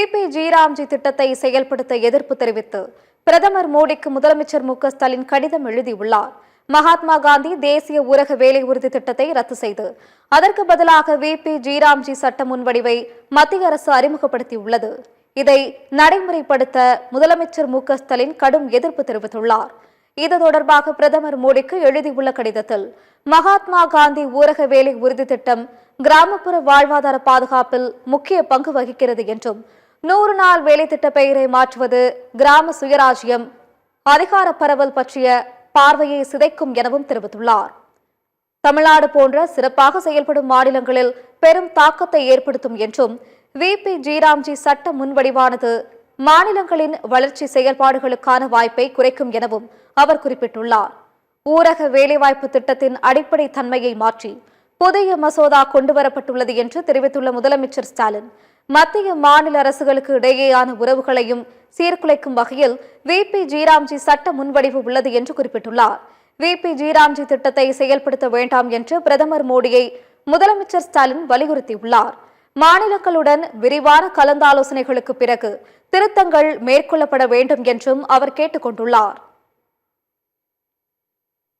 VP G திட்டத்தை செயல்படுத்த எதிர்ப்பு தெரிவித்து பிரதமர் மோடிக்கு முதலமைச்சர் மு க ஸ்டாலின் கடிதம் எழுதியுள்ளார். மகாத்மா காந்தி தேசிய ஊரக வேலை உறுதி திட்டத்தை ரத்து செய்து அதற்கு பதிலாக VP ஜி சட்ட முன்வடிவை மத்திய அரசு அறிமுகப்படுத்தியுள்ளது. இதை நடைமுறைப்படுத்த முதலமைச்சர் மு க ஸ்டாலின் கடும் எதிர்ப்பு தெரிவித்துள்ளார். இது தொடர்பாக பிரதமர் மோடிக்கு எழுதியுள்ள கடிதத்தில் மகாத்மா காந்தி ஊரக வேலை உறுதி திட்டம் கிராமப்புற வாழ்வாதார பாதுகாப்பில் முக்கிய பங்கு வகிக்கிறது என்றும் 100 நாள் வேலை திட்ட பெயரை மாற்றுவது கிராம சுயராஜ்யம் அதிகார பரவல் பற்றிய பார்வையை சிதைக்கும் எனவும் தெரிவித்துள்ளார். தமிழ்நாடு போன்ற சிறப்பாக செயல்படும் மாநிலங்களில் பெரும் தாக்கத்தை ஏற்படுத்தும் என்றும் VP ஜி சட்ட முன்வடிவானது மாநிலங்களின் வளர்ச்சி செயல்பாடுகளுக்கான வாய்ப்பை குறைக்கும் எனவும் அவர் குறிப்பிட்டுள்ளார். ஊரக வேலைவாய்ப்பு திட்டத்தின் அடிப்படை தன்மையை மாற்றி புதிய மசோதா கொண்டுவரப்பட்டுள்ளது என்று தெரிவித்துள்ள முதலமைச்சர் ஸ்டாலின், மத்திய மாநில அரசுகளுக்கு இடையேயான உறவுகளையும் சீர்குலைக்கும் வகையில் VP ஜி சட்ட முன்வடிவு உள்ளது என்று குறிப்பிட்டுள்ளார். VP ஜி திட்டத்தை செயல்படுத்த வேண்டாம் என்று பிரதமர் மோடியை முதலமைச்சர் ஸ்டாலின் வலியுறுத்தியுள்ளார். மாநிலங்களுடன் விரிவான கலந்தாலோசனைகளுக்கு பிறகு திருத்தங்கள் மேற்கொள்ளப்பட வேண்டும் என்றும் அவர் கேட்டுக் கொண்டுள்ளார்.